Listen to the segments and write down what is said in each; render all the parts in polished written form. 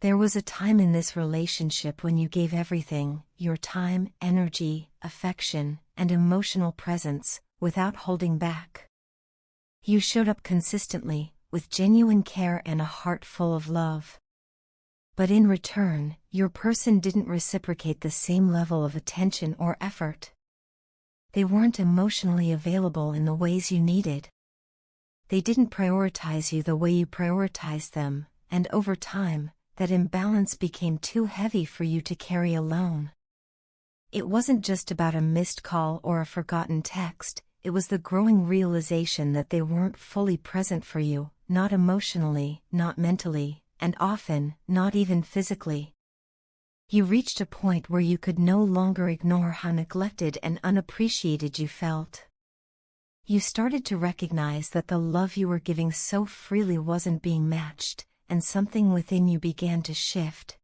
There was a time in this relationship when you gave everything, your time, energy, affection, and emotional presence, without holding back. You showed up consistently, with genuine care and a heart full of love. But in return, your person didn't reciprocate the same level of attention or effort. They weren't emotionally available in the ways you needed. They didn't prioritize you the way you prioritized them, and over time, that imbalance became too heavy for you to carry alone. It wasn't just about a missed call or a forgotten text, it was the growing realization that they weren't fully present for you, not emotionally, not mentally, and often, not even physically. You reached a point where you could no longer ignore how neglected and unappreciated you felt. You started to recognize that the love you were giving so freely wasn't being matched, and something within you began to shift.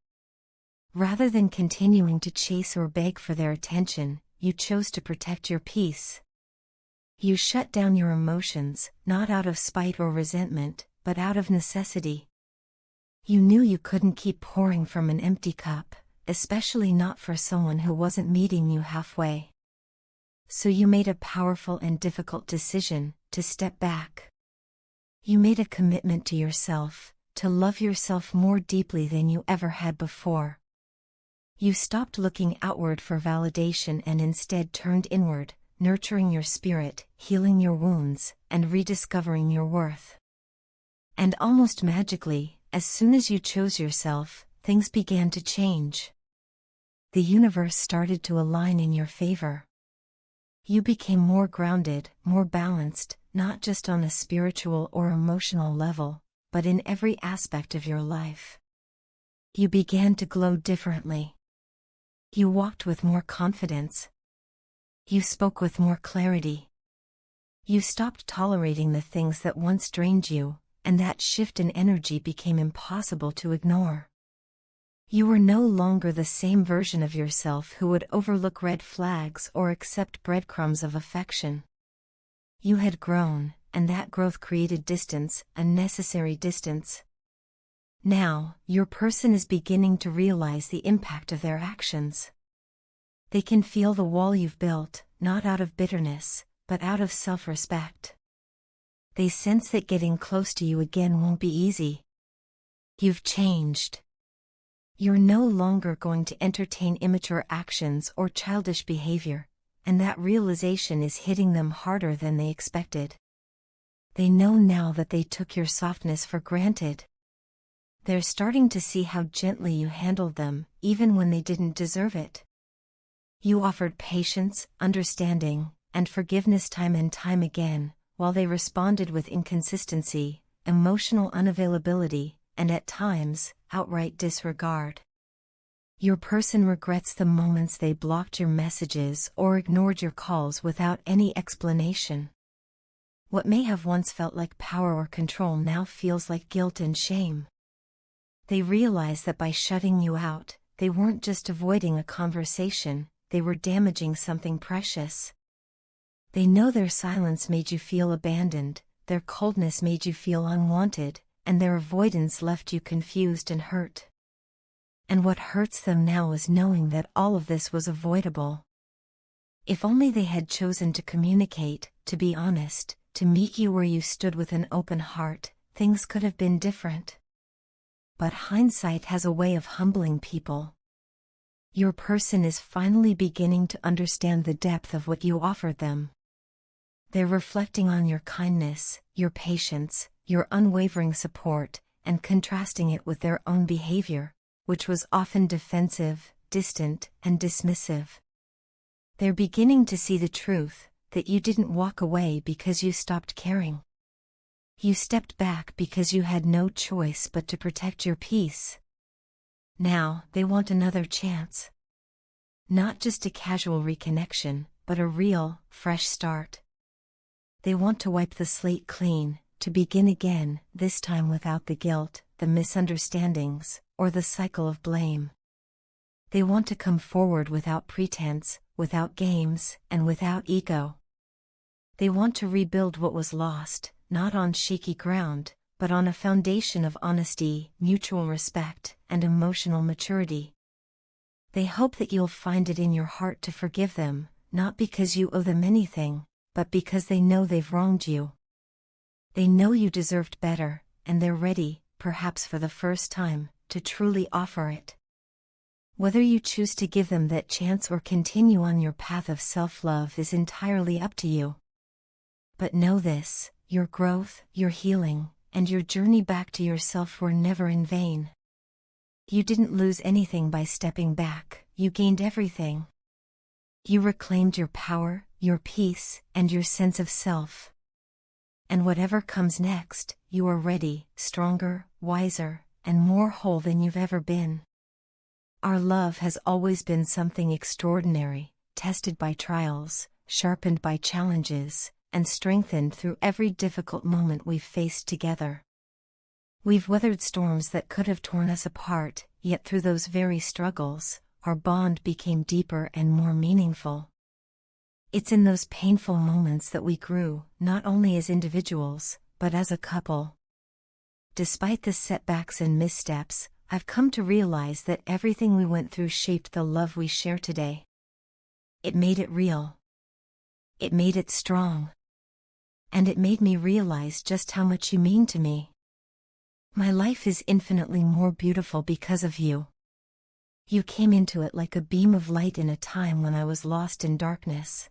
Rather than continuing to chase or beg for their attention, you chose to protect your peace. You shut down your emotions, not out of spite or resentment, but out of necessity. You knew you couldn't keep pouring from an empty cup, especially not for someone who wasn't meeting you halfway. So you made a powerful and difficult decision, to step back. You made a commitment to yourself, to love yourself more deeply than you ever had before. You stopped looking outward for validation and instead turned inward, nurturing your spirit, healing your wounds, and rediscovering your worth. And almost magically, as soon as you chose yourself, things began to change. The universe started to align in your favor. You became more grounded, more balanced, not just on a spiritual or emotional level, but in every aspect of your life. You began to glow differently. You walked with more confidence. You spoke with more clarity. You stopped tolerating the things that once drained you, and that shift in energy became impossible to ignore. You were no longer the same version of yourself who would overlook red flags or accept breadcrumbs of affection. You had grown, and that growth created distance, a necessary distance. Now, your person is beginning to realize the impact of their actions. They can feel the wall you've built, not out of bitterness, but out of self-respect. They sense that getting close to you again won't be easy. You've changed. You're no longer going to entertain immature actions or childish behavior, and that realization is hitting them harder than they expected. They know now that they took your softness for granted. They're starting to see how gently you handled them, even when they didn't deserve it. You offered patience, understanding, and forgiveness time and time again, while they responded with inconsistency, emotional unavailability, and at times, outright disregard. Your person regrets the moments they blocked your messages or ignored your calls without any explanation. What may have once felt like power or control now feels like guilt and shame. They realize that by shutting you out, they weren't just avoiding a conversation, they were damaging something precious. They know their silence made you feel abandoned, their coldness made you feel unwanted, and their avoidance left you confused and hurt. And what hurts them now is knowing that all of this was avoidable. If only they had chosen to communicate, to be honest, to meet you where you stood with an open heart, things could have been different. But hindsight has a way of humbling people. Your person is finally beginning to understand the depth of what you offered them. They're reflecting on your kindness, your patience, your unwavering support, and contrasting it with their own behavior, which was often defensive, distant, and dismissive. They're beginning to see the truth, that you didn't walk away because you stopped caring. You stepped back because you had no choice but to protect your peace. Now, they want another chance. Not just a casual reconnection, but a real, fresh start. They want to wipe the slate clean, to begin again, this time without the guilt, the misunderstandings, or the cycle of blame. They want to come forward without pretense, without games, and without ego. They want to rebuild what was lost, not on shaky ground, but on a foundation of honesty, mutual respect, and emotional maturity. They hope that you'll find it in your heart to forgive them, not because you owe them anything, but because they know they've wronged you. They know you deserved better, and they're ready, perhaps for the first time, to truly offer it. Whether you choose to give them that chance or continue on your path of self-love is entirely up to you. But know this, your growth, your healing, and your journey back to yourself were never in vain. You didn't lose anything by stepping back, you gained everything. You reclaimed your power, your peace, and your sense of self. And whatever comes next, you are ready, stronger, wiser, and more whole than you've ever been. Our love has always been something extraordinary, tested by trials, sharpened by challenges, and strengthened through every difficult moment we've faced together. We've weathered storms that could have torn us apart, yet through those very struggles, our bond became deeper and more meaningful. It's in those painful moments that we grew, not only as individuals, but as a couple. Despite the setbacks and missteps, I've come to realize that everything we went through shaped the love we share today. It made it real. It made it strong. And it made me realize just how much you mean to me. My life is infinitely more beautiful because of you. You came into it like a beam of light in a time when I was lost in darkness.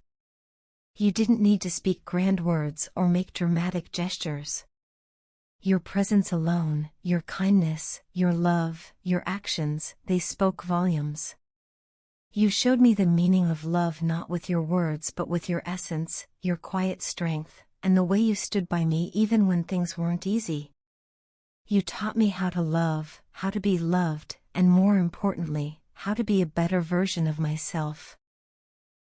You didn't need to speak grand words or make dramatic gestures. Your presence alone, your kindness, your love, your actions, they spoke volumes. You showed me the meaning of love not with your words but with your essence, your quiet strength, and the way you stood by me even when things weren't easy. You taught me how to love, how to be loved, and more importantly, how to be a better version of myself.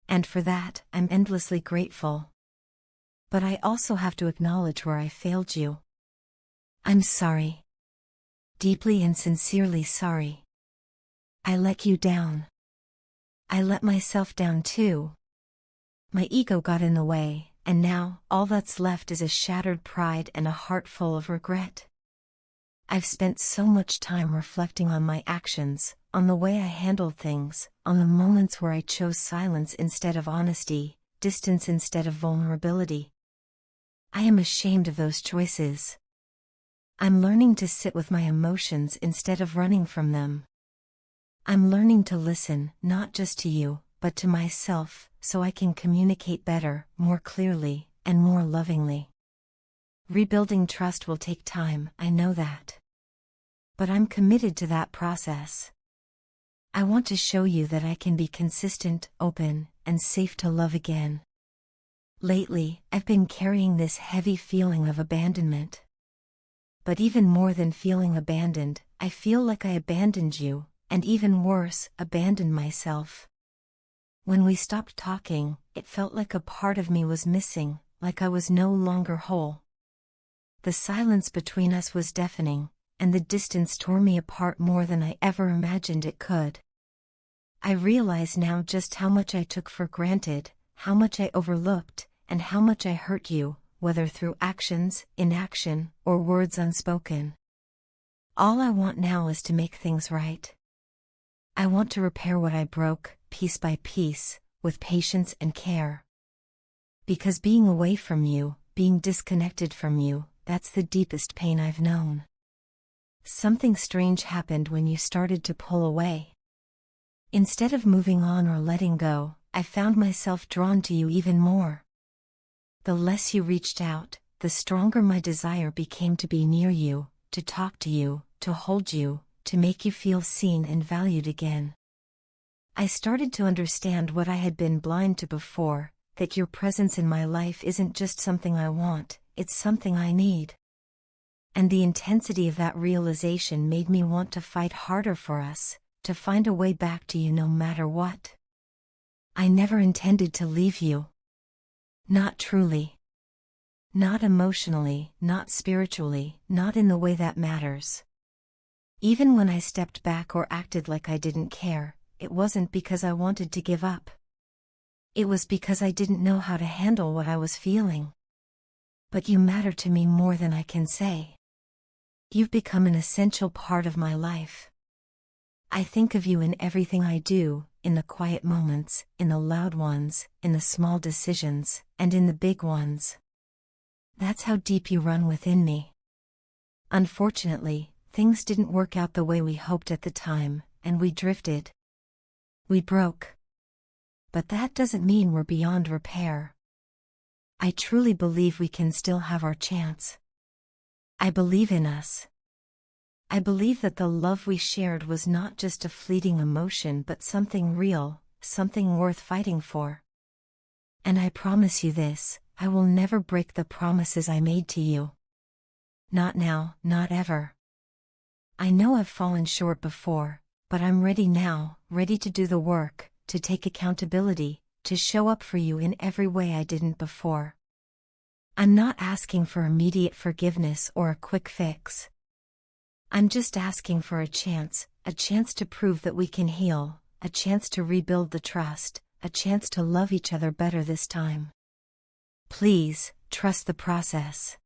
And for that, I'm endlessly grateful. But I also have to acknowledge where I failed you. I'm sorry. Deeply and sincerely sorry. I let you down. I let myself down too. My ego got in the way, and now, all that's left is a shattered pride and a heart full of regret. I've spent so much time reflecting on my actions, on the way I handled things, on the moments where I chose silence instead of honesty, distance instead of vulnerability. I am ashamed of those choices. I'm learning to sit with my emotions instead of running from them. I'm learning to listen, not just to you, but to myself, so I can communicate better, more clearly, and more lovingly. Rebuilding trust will take time, I know that. But I'm committed to that process. I want to show you that I can be consistent, open, and safe to love again. Lately, I've been carrying this heavy feeling of abandonment. But even more than feeling abandoned, I feel like I abandoned you, and even worse, abandoned myself. When we stopped talking, it felt like a part of me was missing, like I was no longer whole. The silence between us was deafening, and the distance tore me apart more than I ever imagined it could. I realize now just how much I took for granted, how much I overlooked, and how much I hurt you, whether through actions, inaction, or words unspoken. All I want now is to make things right. I want to repair what I broke, piece by piece, with patience and care. Because being away from you, being disconnected from you, that's the deepest pain I've known. Something strange happened when you started to pull away. Instead of moving on or letting go, I found myself drawn to you even more. The less you reached out, the stronger my desire became to be near you, to talk to you, to hold you, to make you feel seen and valued again. I started to understand what I had been blind to before, that your presence in my life isn't just something I want, it's something I need. And the intensity of that realization made me want to fight harder for us, to find a way back to you no matter what. I never intended to leave you. Not truly. Not emotionally, not spiritually, not in the way that matters. Even when I stepped back or acted like I didn't care, it wasn't because I wanted to give up. It was because I didn't know how to handle what I was feeling. But you matter to me more than I can say. You've become an essential part of my life. I think of you in everything I do, in the quiet moments, in the loud ones, in the small decisions, and in the big ones. That's how deep you run within me. Unfortunately, things didn't work out the way we hoped at the time, and we drifted. We broke. But that doesn't mean we're beyond repair. I truly believe we can still have our chance. I believe in us. I believe that the love we shared was not just a fleeting emotion but something real, something worth fighting for. And I promise you this, I will never break the promises I made to you. Not now, not ever. I know I've fallen short before, but I'm ready now, ready to do the work, to take accountability, to show up for you in every way I didn't before. I'm not asking for immediate forgiveness or a quick fix. I'm just asking for a chance to prove that we can heal, a chance to rebuild the trust, a chance to love each other better this time. Please, trust the process.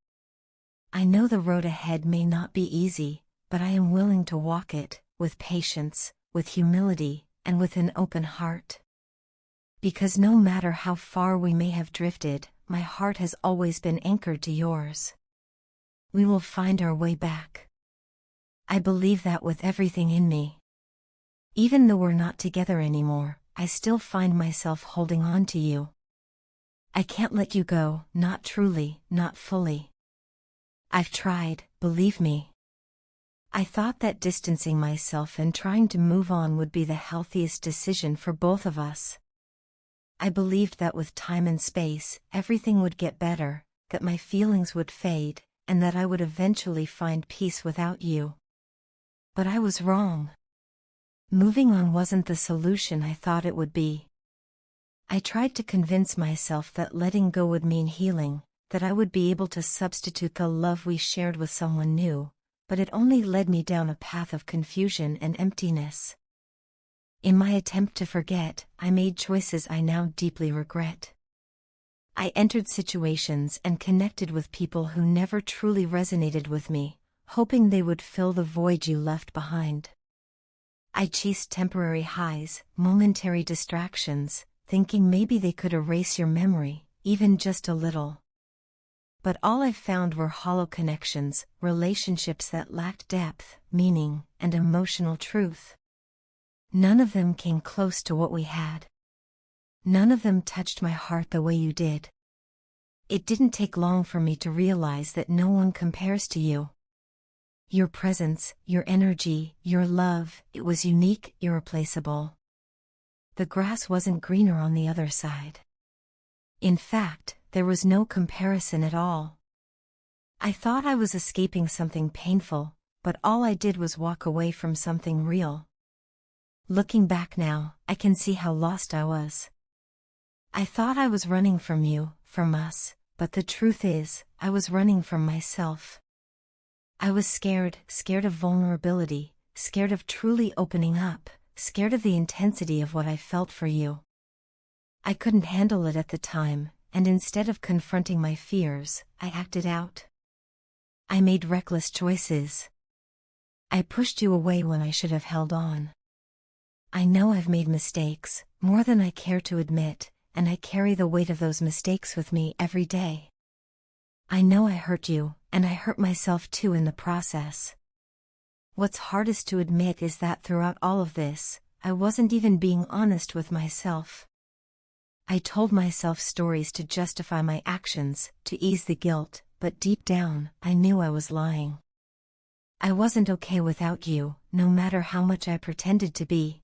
I know the road ahead may not be easy, but I am willing to walk it, with patience, with humility, and with an open heart. Because no matter how far we may have drifted, my heart has always been anchored to yours. We will find our way back. I believe that with everything in me. Even though we're not together anymore, I still find myself holding on to you. I can't let you go, not truly, not fully. I've tried, believe me. I thought that distancing myself and trying to move on would be the healthiest decision for both of us. I believed that with time and space, everything would get better, that my feelings would fade, and that I would eventually find peace without you. But I was wrong. Moving on wasn't the solution I thought it would be. I tried to convince myself that letting go would mean healing, that I would be able to substitute the love we shared with someone new, but it only led me down a path of confusion and emptiness. In my attempt to forget, I made choices I now deeply regret. I entered situations and connected with people who never truly resonated with me, hoping they would fill the void you left behind. I chased temporary highs, momentary distractions, thinking maybe they could erase your memory, even just a little. But all I found were hollow connections, relationships that lacked depth, meaning, and emotional truth. None of them came close to what we had. None of them touched my heart the way you did. It didn't take long for me to realize that no one compares to you. Your presence, your energy, your love, it was unique, irreplaceable. The grass wasn't greener on the other side. In fact, there was no comparison at all. I thought I was escaping something painful, but all I did was walk away from something real. Looking back now, I can see how lost I was. I thought I was running from you, from us, but the truth is, I was running from myself. I was scared of vulnerability, scared of truly opening up, scared of the intensity of what I felt for you. I couldn't handle it at the time, and instead of confronting my fears, I acted out. I made reckless choices. I pushed you away when I should have held on. I know I've made mistakes, more than I care to admit, and I carry the weight of those mistakes with me every day. I know I hurt you, and I hurt myself too in the process. What's hardest to admit is that throughout all of this, I wasn't even being honest with myself. I told myself stories to justify my actions, to ease the guilt, but deep down, I knew I was lying. I wasn't okay without you, no matter how much I pretended to be.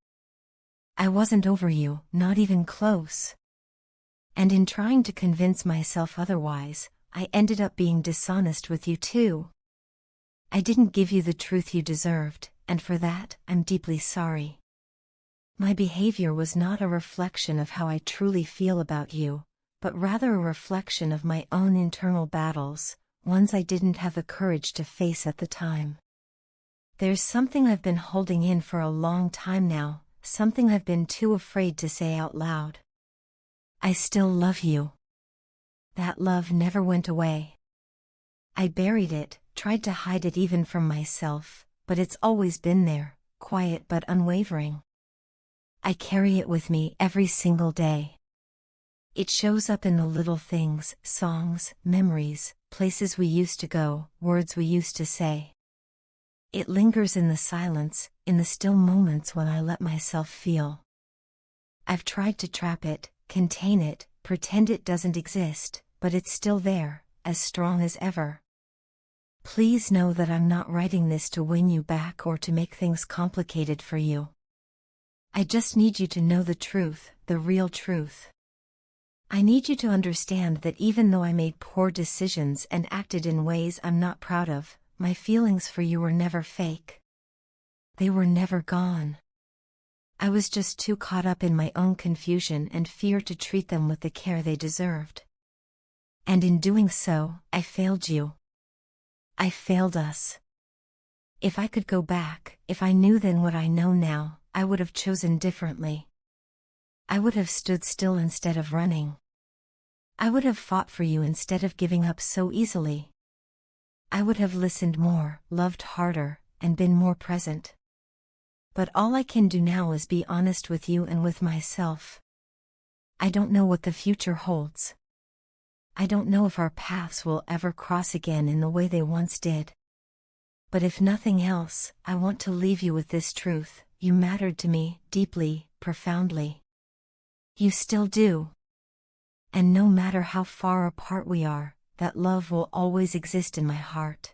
I wasn't over you, not even close. And in trying to convince myself otherwise, I ended up being dishonest with you too. I didn't give you the truth you deserved, and for that, I'm deeply sorry. My behavior was not a reflection of how I truly feel about you, but rather a reflection of my own internal battles, ones I didn't have the courage to face at the time. There's something I've been holding in for a long time now, something I've been too afraid to say out loud. I still love you. That love never went away. I buried it, tried to hide it even from myself, but it's always been there, quiet but unwavering. I carry it with me every single day. It shows up in the little things, songs, memories, places we used to go, words we used to say. It lingers in the silence, in the still moments when I let myself feel. I've tried to trap it, contain it, pretend it doesn't exist, but it's still there, as strong as ever. Please know that I'm not writing this to win you back or to make things complicated for you. I just need you to know the truth, the real truth. I need you to understand that even though I made poor decisions and acted in ways I'm not proud of, my feelings for you were never fake. They were never gone. I was just too caught up in my own confusion and fear to treat them with the care they deserved. And in doing so, I failed you. I failed us. If I could go back, if I knew then what I know now, I would have chosen differently. I would have stood still instead of running. I would have fought for you instead of giving up so easily. I would have listened more, loved harder, and been more present. But all I can do now is be honest with you and with myself. I don't know what the future holds. I don't know if our paths will ever cross again in the way they once did. But if nothing else, I want to leave you with this truth: you mattered to me, deeply, profoundly. You still do. And no matter how far apart we are, that love will always exist in my heart.